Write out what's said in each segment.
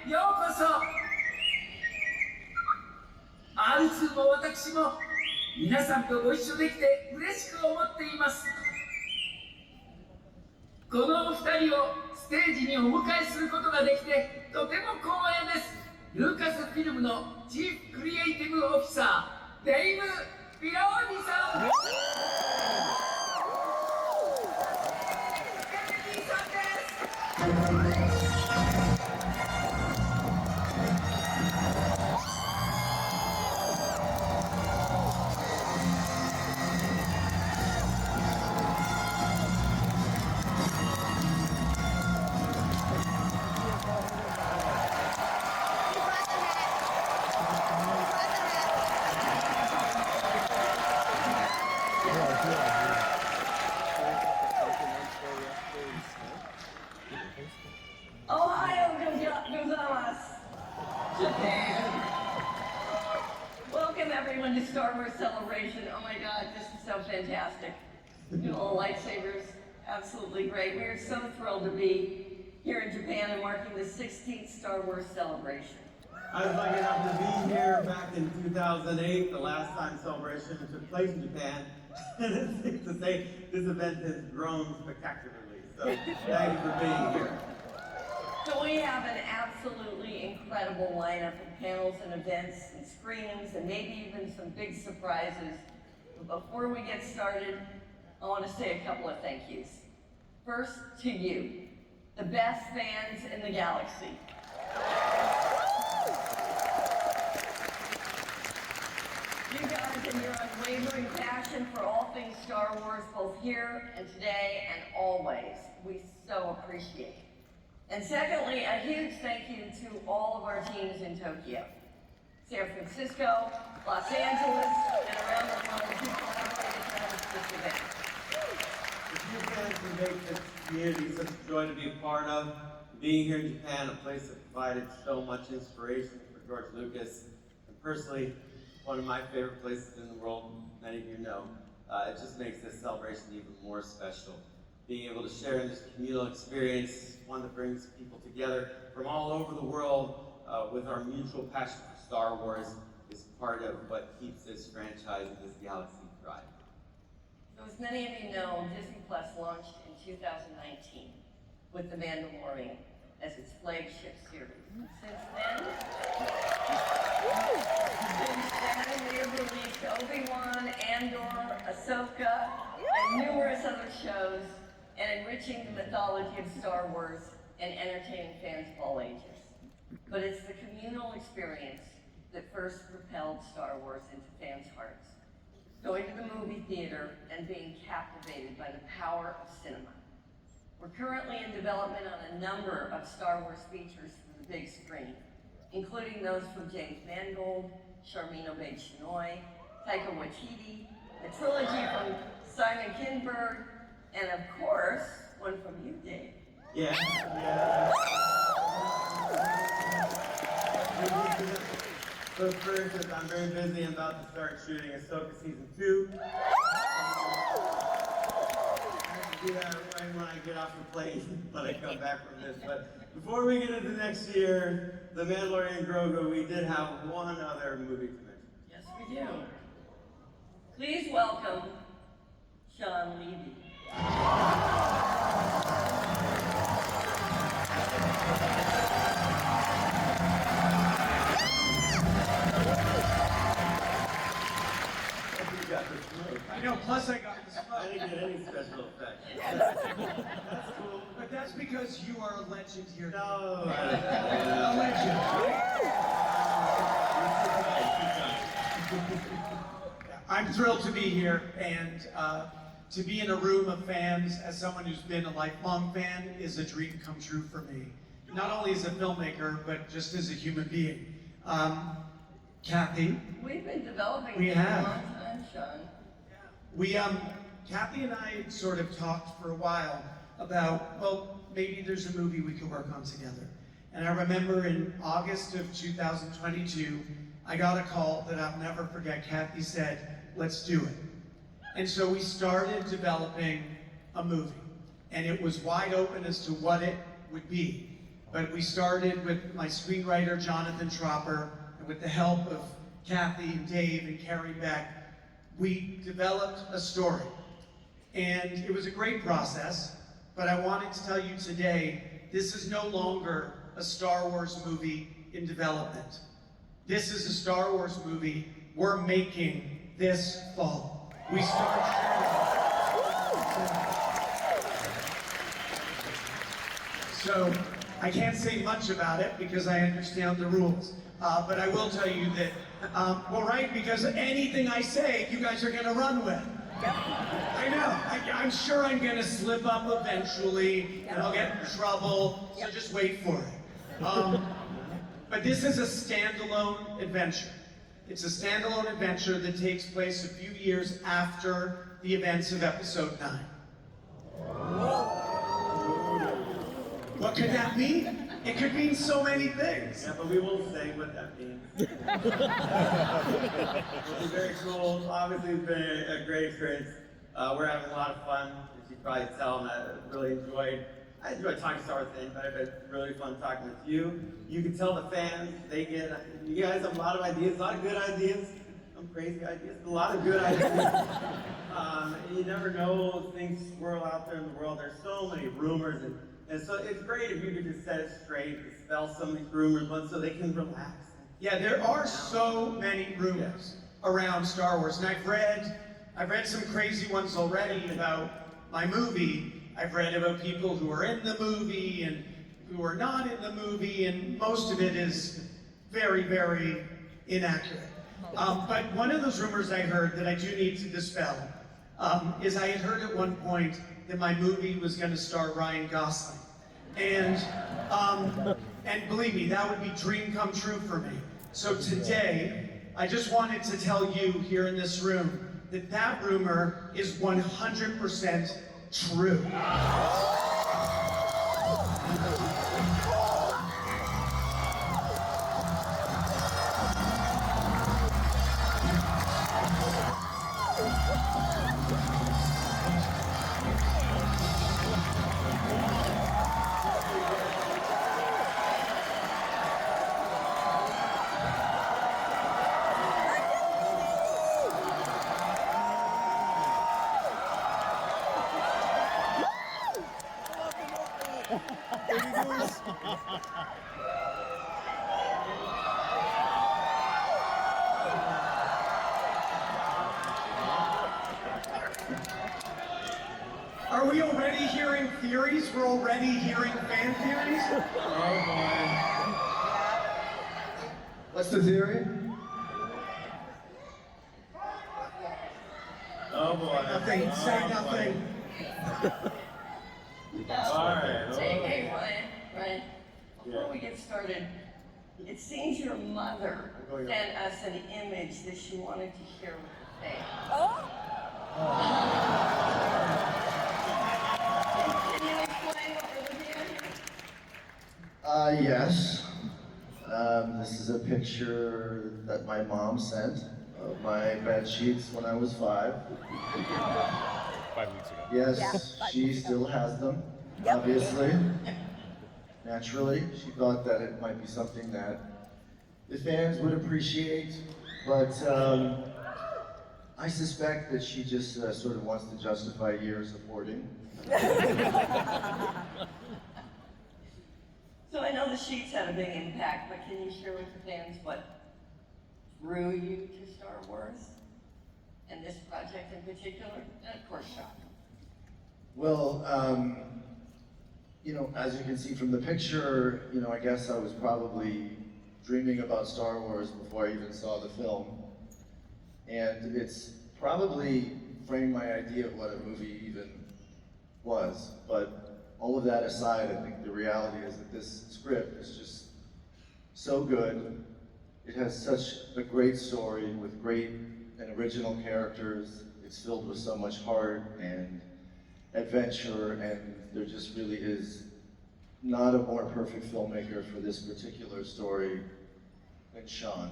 ようこそ。R2 も私も皆さんとご一緒できて嬉しく思っています。このお二人をステージにお迎えすることができてとても光栄です。ルーカスフィルムのチーフクリエイティブオフィサー、デイブ・フィローニさん。Welcome everyone to Star Wars Celebration. Oh my God, this is so fantastic. You know, lightsabers, absolutely great. We are so thrilled to be here in Japan and marking the 16th Star Wars Celebration. I was lucky enough to be here back in 2008, the last time Celebration took place in Japan. And it's safe to say this event has grown spectacularly. So thank you for being here. So we have an absolutely incredible lineup of panels and events and screenings and maybe even some big surprises. But before we get started, I want to say a couple of thank yous. First, to you, the best fans in the galaxy. You guys and your unwavering passion for all things Star Wars, both here and today and always, we so appreciate. And secondly, a huge thank you to all of our teams in Tokyo, San Francisco, Los Angeles, and around the world who collaborated to host this event. The few fans who make this community such a joy to be a part of, being here in Japan, a place that provided so much inspiration for George Lucas, and personally, one of my favorite places in the world, many of you know. It just makes this celebration even more special. Being able to share in this communal experience, one that brings people together from all over the world with our mutual passion for Star Wars, is part of what keeps this franchise and this galaxy thriving. So as many of you know, Disney Plus launched in 2019 with The Mandalorian as its flagship series. Since then, we have released Obi-Wan, Andor, Ahsoka, and numerous other shows, and enriching the mythology of Star Wars and entertaining fans of all ages. But it's the communal experience that first propelled Star Wars into fans' hearts. Going to the movie theater and being captivated by the power of cinema. We're currently in development on a number of Star Wars features for the big screen, including those from James Mangold, Sharmeen Obaid-Chinoy, Taika Waititi, a trilogy from Simon Kinberg, and of course, one from you, Dave. Yeah. So first, as I'm very busy, I'm about to start shooting Ahsoka Season 2. I have to do that right when I get off the plane, when I come back from this. But before we get into next year, The Mandalorian Grogu, we did have one other movie to mention. Yes, we do. Please welcome Shawn Levy. I know, plus I got the smoke. I didn't get any special effects. That's cool. But that's because you are a legend here. No. A legend. I'm thrilled to be here and to be in a room of fans as someone who's been a lifelong fan is a dream come true for me. Not only as a filmmaker, but just as a human being. Kathy? We've been developing We this have. a long time, Shawn. Kathy and I sort of talked for a while about, well, maybe there's a movie we could work on together. And I remember in August of 2022, I got a call that I'll never forget. Kathy said, let's do it. And so we started developing a movie. And it was wide open as to what it would be. But we started with my screenwriter, Jonathan Tropper, and with the help of Kathy and Dave and Carrie Beck, we developed a story. And it was a great process, but I wanted to tell you today, this is no longer a Star Wars movie in development. This is a Star Wars movie we're making this fall. We start So I can't say much about it because I understand the rules. But I will tell you that, well, right, because anything I say, you guys are gonna run with. I know. I'm sure I'm gonna slip up eventually, and I'll get in trouble, so just wait for it. But this is a standalone adventure. It's a standalone adventure that takes place a few years after the events of Episode 9. What could that mean? It could mean so many things. Yeah, but we won't say what that means. It's very cool. Obviously, it's been a great experience. We're having a lot of fun, as you can probably tell, and I enjoyed talking Star Wars things, but it's really fun talking with you. You can tell the fans, you guys have a lot of ideas, a lot of good ideas. Some crazy ideas, but a lot of good ideas. You never know, things swirl out there in the world. There's so many rumors, and so it's great if you could just set it straight, dispel some of these rumors, so they can relax. Yeah, there are so many rumors around Star Wars, and I've read some crazy ones already about my movie. I've read about people who are in the movie and who are not in the movie, and most of it is very, very inaccurate. But one of those rumors I heard that I do need to dispel is I had heard at one point that my movie was going to star Ryan Gosling. And believe me, that would be dream come true for me. So today, I just wanted to tell you here in this room that that rumor is 100% true. Are we already hearing theories? We're already hearing fan theories? Oh boy. What's the theory? Oh boy. Nothing, say nothing. Alright. Hey, Ryan, before we get started, it seems your mother sent us an image that she wanted to share with the fans. Can you explain what we're looking at here? Yes. This is a picture that my mom sent of my bed sheets when I was 5. 5 weeks ago. Yes, she still has them, obviously. Naturally, she thought that it might be something that the fans would appreciate, but I suspect that she just sort of wants to justify years of hoarding. So I know the sheets had a big impact, but can you share with the fans what drew you to Star Wars and this project in particular, and of course, Shawn? Well, you know, as you can see from the picture, you know, I guess I was probably dreaming about Star Wars before I even saw the film. And it's probably framed my idea of what a movie even was. But all of that aside, I think the reality is that this script is just so good. It has such a great story with great and original characters. It's filled with so much heart and adventure, and there just really is not a more perfect filmmaker for this particular story than Shawn.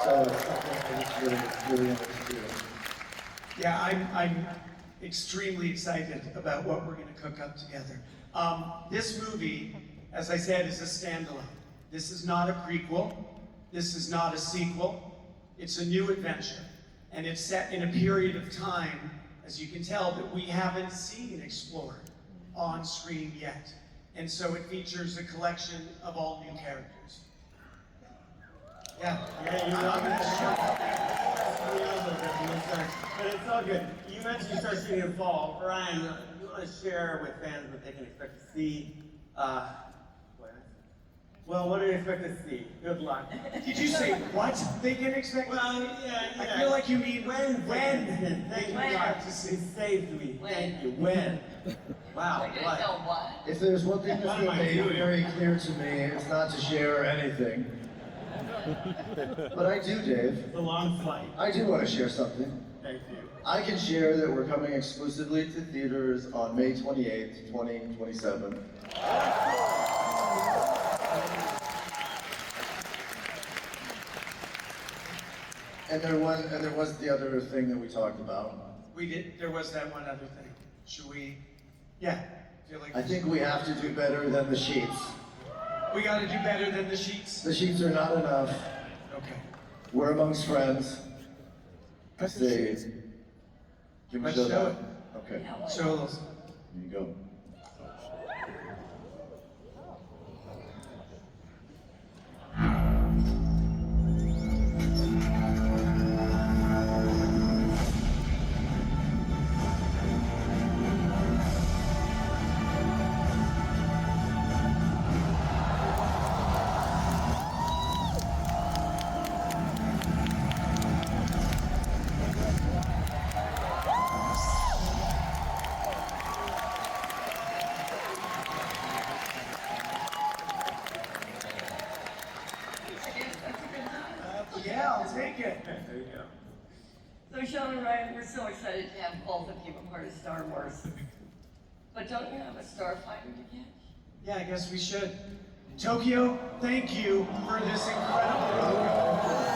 So it's something I just really wanted to do. Yeah, I'm extremely excited about what we're going to cook up together. This movie as I said, is a standalone. This is not a prequel. This is not a sequel. It's a new adventure. And it's set in a period of time, as you can tell, that we haven't seen explored on screen yet. And so it features a collection of all new characters. Yeah. Yeah, you're not going to show but it's all good. You mentioned you start shooting in fall. Ryan, you want to share with fans what they can expect to see? Well, what do they expect to see? Good luck. Did you say what they can expect? Well, yeah. I feel like you mean when. Thank you, When. God. It saved me. When. Thank you. When? Wow. We're gonna tell what? If there's one thing What that's am been I made doing? very clear to me, it's not to share anything. But I do, Dave. It's a long flight. I do want to share something. Thank you. I can share that we're coming exclusively to theaters on May 28th, 2027. And there was the other thing that we talked about. There was that one other thing. Should we? Yeah. Feel like I think we have to do better than the sheets. we got to do better than the sheets. The sheets are not enough. Okay. We're amongst friends. I say, can we Let's show show that? it. Okay, Yeah, what? Show those. here you go. Yeah, I'll take it. There you go. So Shawn and Ryan, we're so excited to have both of you a part of Star Wars. But don't you have a starfighter to catch? Yeah, I guess we should. Tokyo, thank you for this incredible